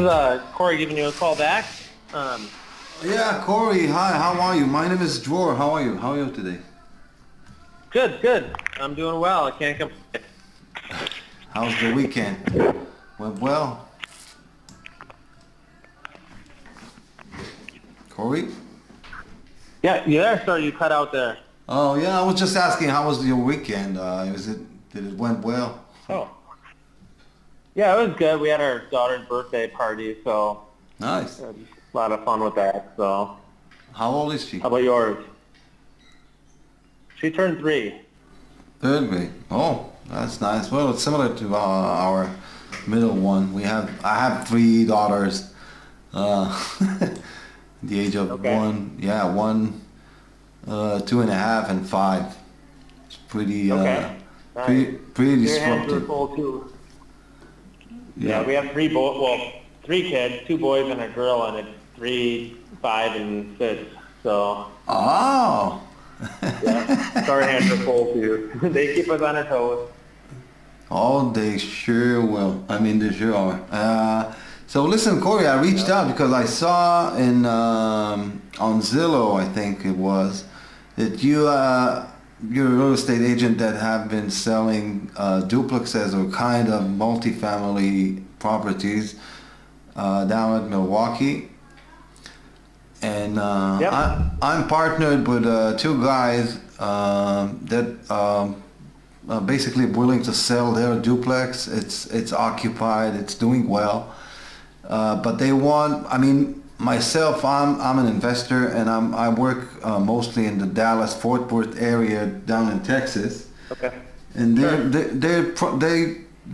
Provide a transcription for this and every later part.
is Corey giving you a call back. Um, Yeah, Corey, hi, how are you? My name is Dror. How are you? How are you today? Good, good. I'm doing well. I can't complain. How's the weekend? Went well? Corey? Yeah, you there? Sorry, you cut out there. Oh, yeah, I was just asking how was your weekend? Did it went well? Oh. Yeah, it was good. We had our daughter's birthday party, so Nice. a lot of fun with that. So, How old is she? how about yours? She turned 3. Third grade. Oh, that's nice. Well, it's similar to our middle one. I have 3 daughters. The age of Okay. one, 2.5, and 5. It's pretty, Okay. Nice. pretty Your hands are disruptive. full too. Yeah, we have 3 kids, 2 boys and a girl, and it's 3, 5, and 6. So, Oh. yeah, so our hands are full too. They keep us on our toes. Oh, they sure will. I mean, they sure are. So listen, Corey, I reached out because I saw on Zillow, I think it was, that you're a real estate agent that have been selling duplexes or kind of multifamily properties down at Milwaukee. And Yep. I'm partnered with 2 guys that basically willing to sell their duplex. It's occupied. It's doing well. But they want. I mean, myself, I'm an investor, and I work mostly in the Dallas-Fort Worth area down in Texas. Okay. And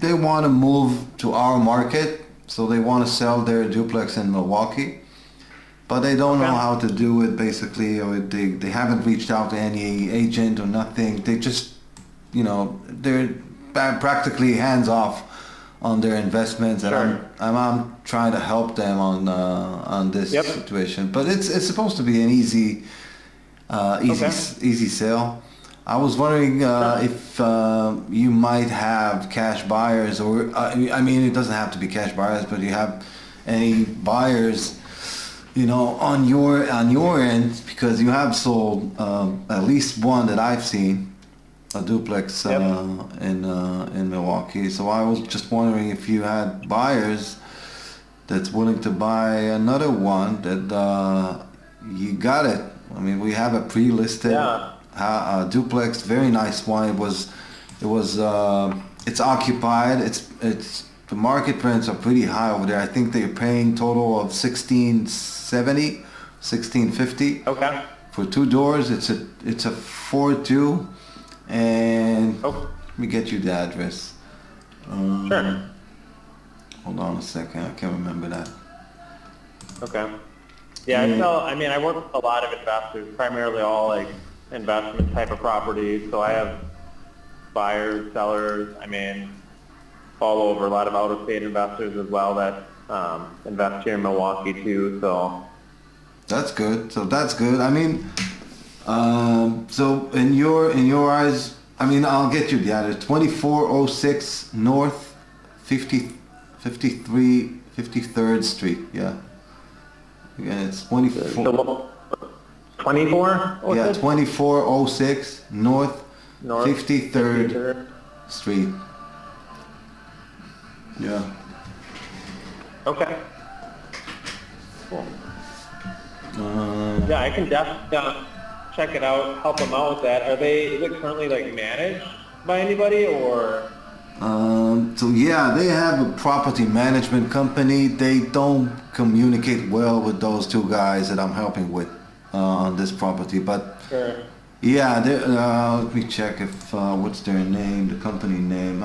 they want to move to our market, so they want to sell their duplex in Milwaukee. But they don't know Okay. how to do it, basically, or they haven't reached out to any agent or nothing. They just, they're practically hands off on their investments, and Sure. I'm trying to help them on this Yep. situation. But it's supposed to be an easy sale. I was wondering if you might have cash buyers, or I mean, it doesn't have to be cash buyers, but you have any buyers, on your end, because you have sold at least one that I've seen, a duplex Yep. in Milwaukee. So I was just wondering if you had buyers that's willing to buy another one that you got it. I mean, we have a pre-listed duplex, very nice one. It's occupied. It's the market rents are pretty high over there. I think they're paying total of $1,670, $1,650 Okay. for 2 doors. It's a 4-2, and Oh, let me get you the address. sure. Hold on a second. I can't remember that. Okay. Yeah, I work with a lot of investors, primarily all like investment type of properties. So I have buyers, sellers, all over, a lot of out-of-state investors as well that invest here in Milwaukee too. So That's good. So that's good. I mean, so in your eyes, I mean, I'll get you the address. 2406 North 53rd Street. Yeah. Yeah, it's 24. 24? Yeah, 2406 North North 53rd Street. Yeah. Okay. Cool. Uh, Yeah, I can definitely check it out, help them out with that. Is it currently like managed by anybody or? So yeah, they have a property management company. They don't communicate well with those 2 guys that I'm helping with on this property. But Sure. yeah, let me check if what's their name, the company name.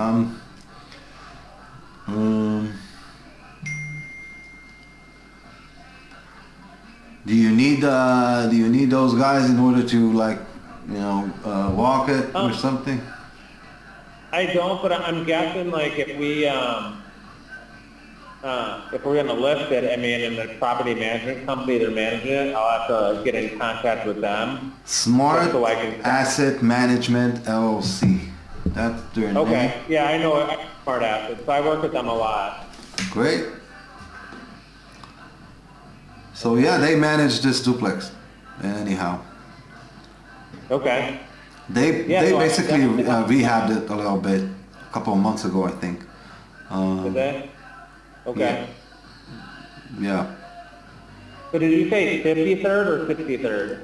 Do you need those guys in order to walk it or something? I don't, but I'm guessing like if we're gonna list it, and the property management company they're managing it, I'll have to get in contact with them. Smart So I can- Asset Management LLC. That's their Okay. name. Yeah, I know Smart Assets. So I work with them a lot. Great. So yeah, they manage this duplex. Anyhow, Okay. they no, basically definitely. rehabbed it a little bit a couple of months ago, I think. Did they? Yeah, Okay. yeah. So did you say 53rd or 63rd?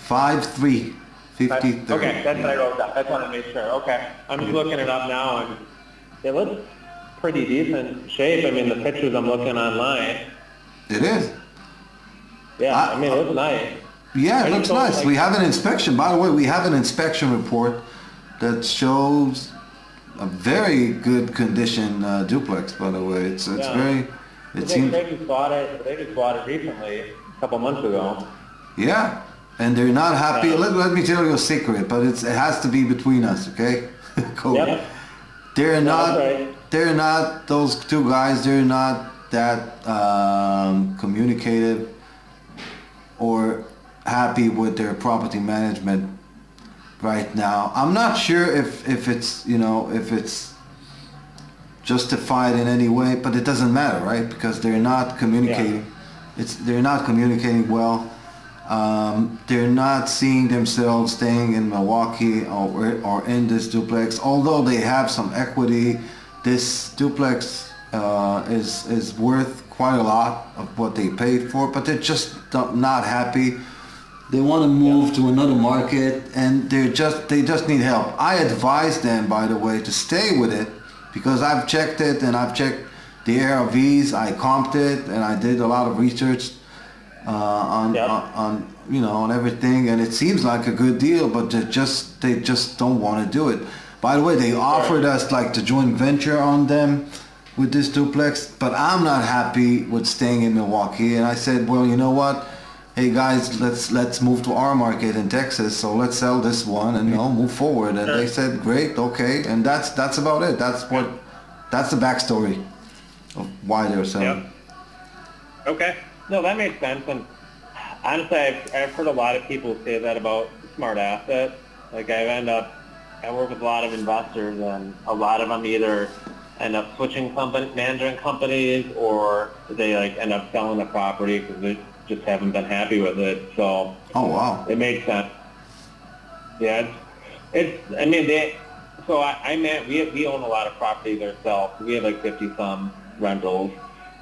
5-3, 53rd. Okay, that's what I Yeah. wrote down. That's what I made sure. Okay. I'm just looking it up now, and it looks pretty decent shape. I mean, the pictures I'm looking online. It is. Yeah, I mean, it I, looks nice. yeah, I it just looks don't nice. like. We have an inspection. By the way, we have an inspection report that shows a very good condition duplex. By the way, it's Yeah. very. It They seems. they just bought it. They just bought it recently, a couple months ago. Yeah, and they're not happy. Yeah. Let me tell you a secret, but it has to be between us, okay? Cody. Yep. They're No, not. that's right. They're not those two guys. They're not that communicative or happy with their property management right now. I'm not sure if it's if it's justified in any way, but it doesn't matter, right? Because they're not communicating. They're not communicating well. They're not seeing themselves staying in Milwaukee or in this duplex. Although they have some equity, this duplex is worth quite a lot of what they paid for. But they're just not happy. They want to move to another market, and they just need help. I advise them, by the way, to stay with it because I've checked it and I've checked the ARVs. I comped it and I did a lot of research on on everything, and it seems like a good deal, but they just don't want to do it. By the way, they offered us like the joint venture on them with this duplex, but I'm not happy with staying in Milwaukee, and I said, well, you know what? Hey guys, let's move to our market in Texas. So let's sell this one and move forward. And they said, great, okay, and that's about it. That's the backstory of why they're selling. Yep. Okay. No, that makes sense. And honestly, I've heard a lot of people say that about Smart Asset. Like I work with a lot of investors, and a lot of them either end up switching management companies, or they like end up selling the property because they just haven't been happy with it. So Oh wow. it makes sense. Yeah, I mean, we own a lot of properties ourselves. We have like 50 some rentals,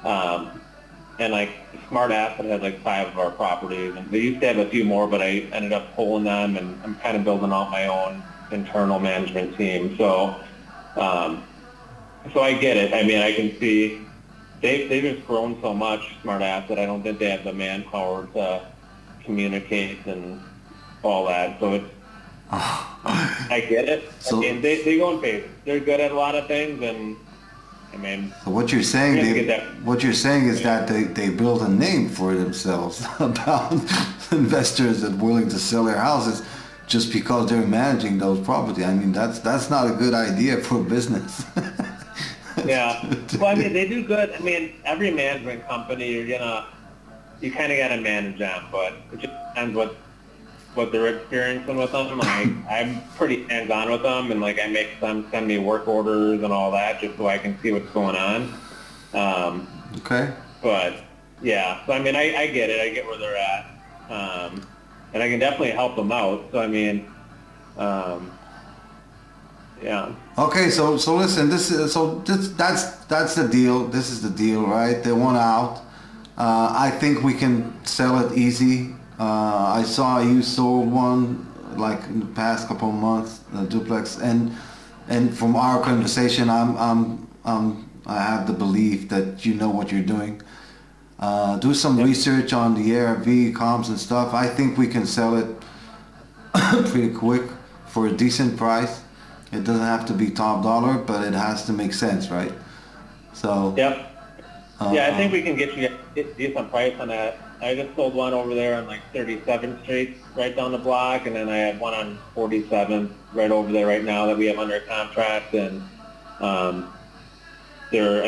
and like Smart Asset has like 5 of our properties, and they used to have a few more, but I ended up pulling them, and I'm kind of building out my own internal management team. So I get it. I mean, I can see they've just grown so much, Smart Asset. I don't think they have the manpower to communicate and all that. So I get it. So- I mean, they go in phases. They're good at a lot of things, and I mean, So what you're saying, Yeah, get that. what you're saying is that they built a name for themselves about investors that are willing to sell their houses just because they're managing those property. I mean, that's not a good idea for business. yeah. Well, I mean, they do good. I mean, every management company, you kind of got to manage them, but it just depends what they're experiencing with them. Like, I'm pretty hands-on with them, and like I make them send me work orders and all that just so I can see what's going on. Okay. But yeah, so I mean, I get it. I get where they're at, and I can definitely help them out. So I mean, yeah. Okay, so listen, that's the deal. This is the deal, right? They want out. I think we can sell it easy. I saw you sold one like in the past couple of months, the duplex, and from our conversation, I have the belief that you know what you're doing. Do some research on the ARV comps and stuff. I think we can sell it pretty quick for a decent price. It doesn't have to be top dollar, but it has to make sense, right? So. Yep. Yeah, I think we can get you a decent price on that. I just sold one over there on like 37th Street, right down the block, and then I have one on 47th, right over there right now that we have under contract, and I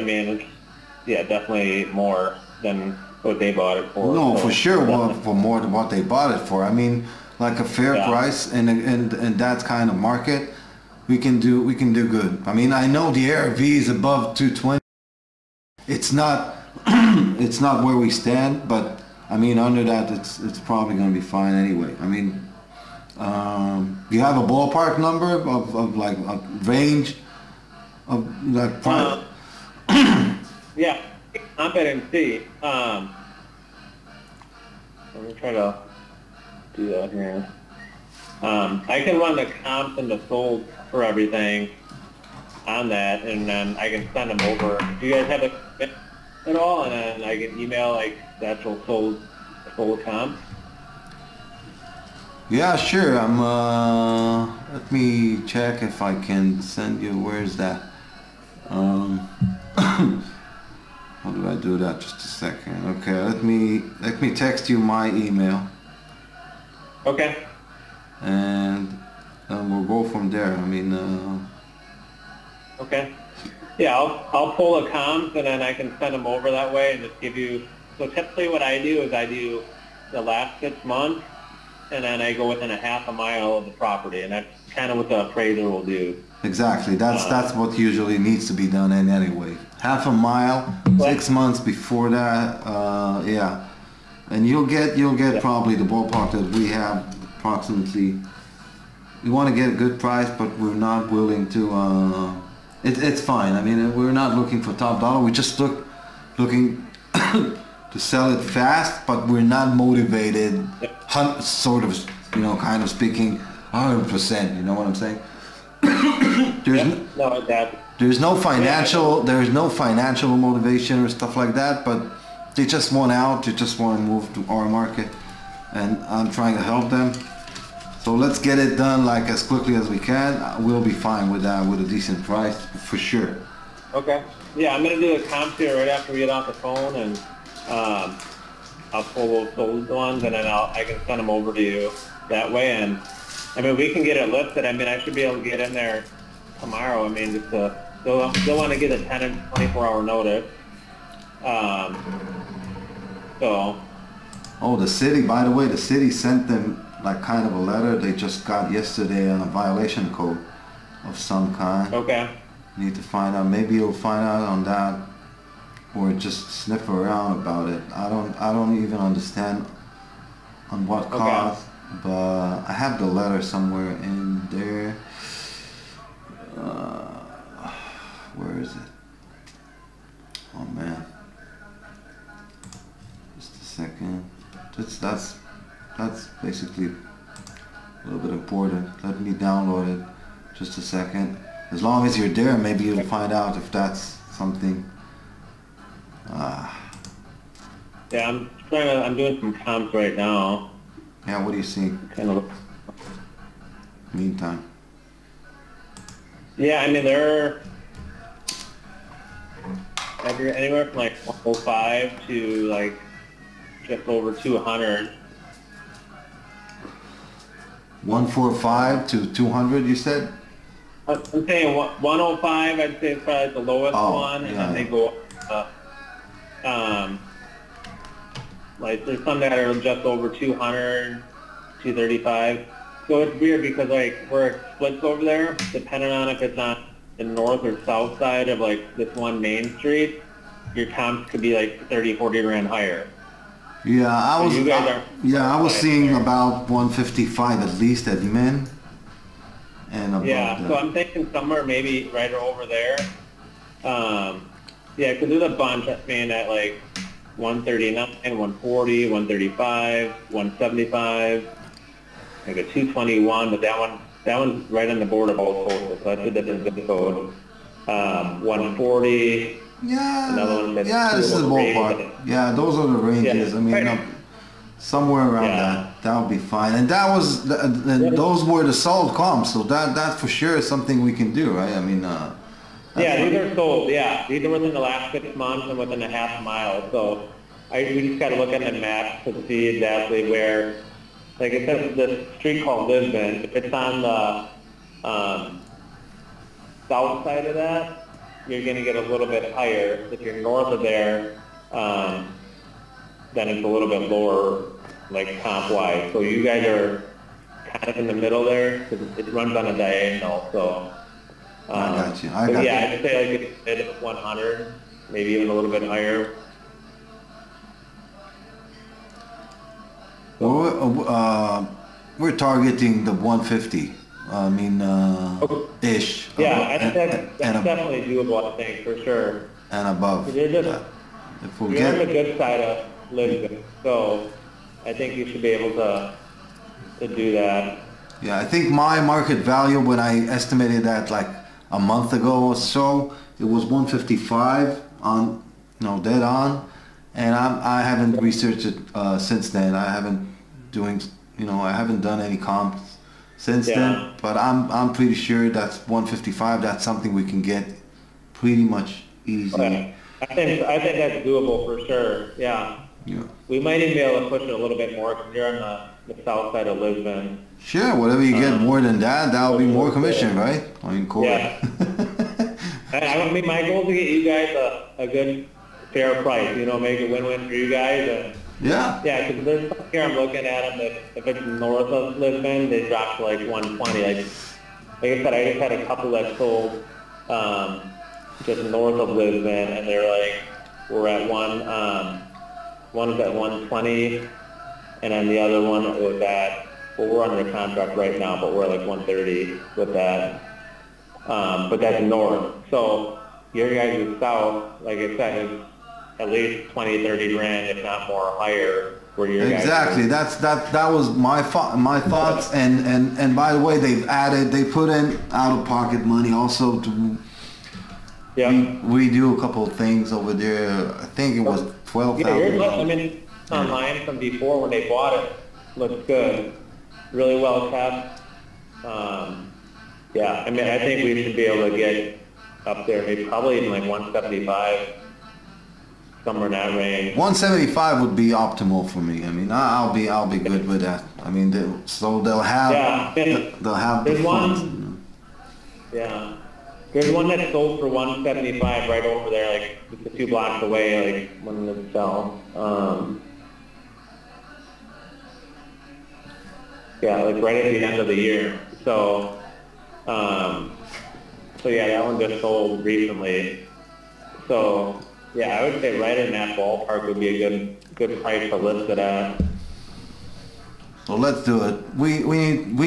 mean, yeah, definitely more than what they bought it for. No, so for sure, definitely. for more than what they bought it for. I mean, like a fair price in that kind of market, we can do good. I mean, I know the ARV is above 220. It's not it's not where we stand, but I mean, under that, it's probably going to be fine anyway. I mean, do you have a ballpark number of like a range of like price? Yeah, I'm and see. Let me try to do that here. I can run the comps and the sold for everything on that, and then I can send them over. Do you guys have a commit at all? And then I can email like the actual sold comp. Yeah, sure. Let me check if I can send you. Where's that? How do I do that? Just a second. Okay, let me text you my email, Okay. and we'll go from there. I mean, Okay. Yeah, I'll pull the comps and then I can send them over that way and just give you. So typically what I do is I do the last 6 months and then I go within a half a mile of the property, and that's kind of what the appraiser will do. exactly. That's what usually needs to be done in anyway. Half a mile, 6 months before that. Yeah, and you'll get probably the ballpark that we have approximately. We want to get a good price, but we're not willing to. It's fine. I mean, we're not looking for top dollar. We just looking to sell it fast, but we're not motivated. Sort of, kind of speaking, 100%. You know what I'm saying? There's no financial motivation or stuff like that, but they just want out. They just want to move to our market, and I'm trying to help them. So let's get it done like as quickly as we can. We'll be fine with that, with a decent price for sure. Okay. Yeah, I'm gonna do the comps here right after we get off the phone, and I'll pull those sold ones, and then I can send them over to you that way. And I mean, we can get it listed. I mean, I should be able to get in there tomorrow. I mean, just they'll want to get a 10 and 24-hour notice. So. Oh, the city. By the way, the city sent them like kind of a letter they just got yesterday on a violation code of some kind. Okay. Need to find out. Maybe you'll find out on that, or just sniff around about it. I don't even understand on what cause, but I have the letter somewhere in there. Where is it? Oh man. Just a second. That's basically a little bit important. Let me download it. Just a second. As long as you're there, maybe you'll find out if that's something. Yeah, I'm doing some comps right now. Yeah, what do you see? Kind of. Meantime. Yeah, I mean they're anywhere from like 105 to like just over 200. 145 to 200, you said? I'm saying 105. I'd say is probably the lowest one, and then they go up. Like there's some that are just over 200, 235. So it's weird because like where it splits over there, depending on if it's on the north or south side of like this one main street, your comps could be like 30, 40 grand higher. Yeah, I was seeing there. about 155 at least at min. And above yeah, that. So I'm thinking somewhere maybe right over there. Yeah, because there's a bunch, I mean, at like 139, 140, 135, 175, like a 221, but that one's right on the border of both coasts, so that's a different zip code. 140. Yeah, another one that's this is the ballpark. Yeah, those are the ranges. Yeah, I mean, right. Somewhere around that would be fine. And those were the sold comps, so that for sure is something we can do, right? I mean, yeah, these are sold. Yeah, these are within the last 6 months and within a half mile. So we just got to look at the map to see exactly where. Like it says, the street called Lisbon. If it's on the south side of that, you're going to get a little bit higher. If you're north of there, then it's a little bit lower, like comp-wise. So you guys are kind of in the middle there, because it runs on a diagonal. So I got you. I got you. I'd say like it's mid 100, maybe even a little bit higher. We're targeting the 150. I mean, ish. Yeah, I think that's and definitely doable, I think, for sure. and above. You're just, If we you're on the get, good side of Lisbon, so I think you should be able to do that. yeah, I think my market value when I estimated that like a month ago or so, it was 155 on, dead on, and I haven't researched it since then. I haven't doing, I haven't done any comps since then, but I'm pretty sure that's 155. That's something we can get pretty much easy. Okay. I think that's doable for sure. Yeah. Yeah. We might even be able to push it a little bit more because you're on the south side of Lisbon. Sure, whatever you get more than that, that'll be more commission, right? I mean, Corey. Yeah. I mean, my goal is to get you guys a good, fair price. Make a win-win for you guys. And Yeah. yeah, because there's some here I'm looking at them that if it's north of Lisbon, they drop to like 120. Like I said, I just had a couple that sold just north of Lisbon, and they're like, we're at one is at 120, and then the other one was at, well, we're under contract right now, but we're at like 130 with that. But that's north. So your guys is south, like I said, is at least 20, 30 grand, if not more, higher. Where your Exactly. That was my thoughts. And by the way, they put in out of pocket money also to. Yeah. We do a couple of things over there. I think it was 12,000. Yeah, I mean, online from before when they bought it, looks good, really well kept. Yeah, I mean, I think we should be able to get up there, maybe probably even like 175, somewhere in that range. 175 would be optimal for me. I mean, I'll be good with that. I mean, they'll have There's the funds. one. Yeah. There's one that sold for 175 right over there, like just a few blocks away, like when it fell. Yeah, like right at the end of the year. So, yeah, that one just sold recently. So, yeah, I would say right in that ballpark would be a good price to list it at. So let's do it. We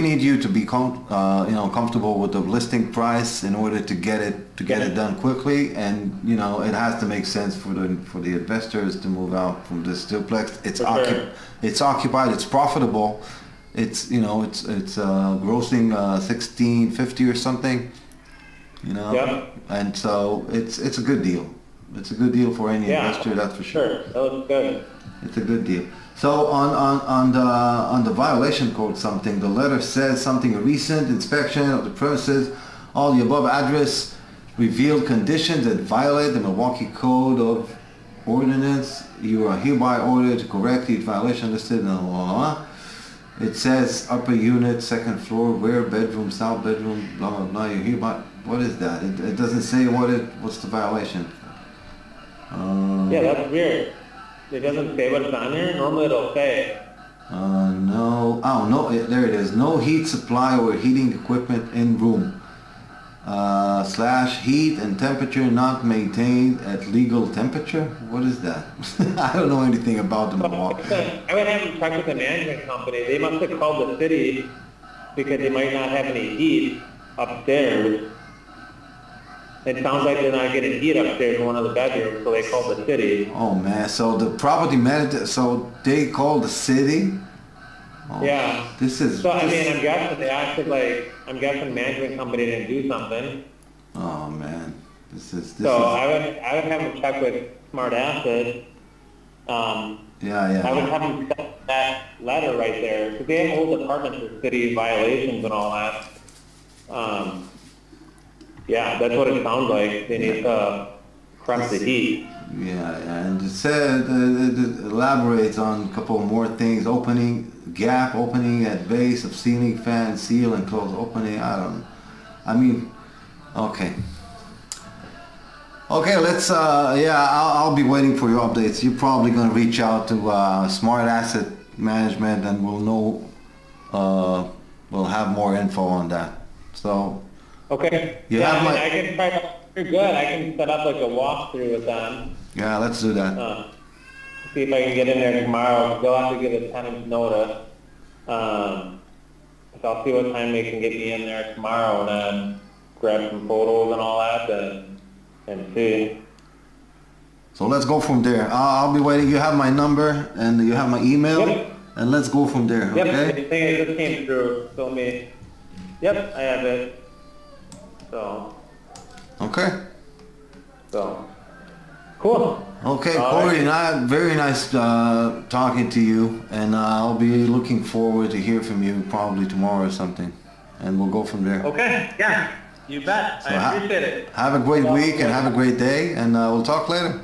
need you to be comfortable with the listing price in order to get it done quickly, and it has to make sense for the investors to move out from this duplex. It's occupied. It's profitable. It's grossing $1,650 or something. Yep. And so it's a good deal. It's a good deal for any investor, that's for sure. Sure, that looks good. It's a good deal. So on the violation code, the letter says something: a recent inspection of the premises, all the above address revealed conditions that violate the Milwaukee Code of Ordinance. You are hereby ordered to correct the violation listed. Blah, blah, blah. It says upper unit, second floor, rear bedroom, south bedroom, blah blah blah. You're hereby. What is that? It doesn't say what's the violation. Yeah, that's weird. It doesn't say what it's on here. Normally it'll say. No. Oh, no. There it is. No heat supply or heating equipment in room. / heat and temperature not maintained at legal temperature. What is that? I don't know anything about the Milwaukee. I would have to check with the management company. They must have called the city because they might not have any heat upstairs. It sounds like they're not getting heat upstairs in one of the bedrooms, so they called the city. Oh man, so the property manager, so they called the city? Oh, yeah. This is... So, I mean, I'm guessing they acted I'm guessing management company didn't do something. Oh man, this is... I would have them check with Smart Acid. Yeah. I would have them send that letter right there, because they have whole departments for city violations and all that. Yeah, that's what it sounds like. They need to correct the heat. Yeah, and it said, it elaborates on a couple more things. Gap opening at base of ceiling fan, seal and close opening. Okay. Okay, let's, I'll be waiting for your updates. You're probably going to reach out to Smart Asset Management, and we'll know, we'll have more info on that. So... Okay. I can try. You're good. I can set up like a walkthrough with them. Yeah, let's do that. see if I can get in there tomorrow. They'll have to give a tenant's notice. So I'll see what time they can get me in there tomorrow and then grab some photos and all that and see. So let's go from there. I'll be waiting. You have my number and you have my email, Yep. and let's go from there. Yep, Okay. I think it just came through. So yep, I have it. So, cool. Okay, All Corey, right. very nice talking to you, and I'll be looking forward to hear from you probably tomorrow or something, and we'll go from there. Okay, yeah, you bet. So I appreciate it. Have a great week and have a great day, and we'll talk later.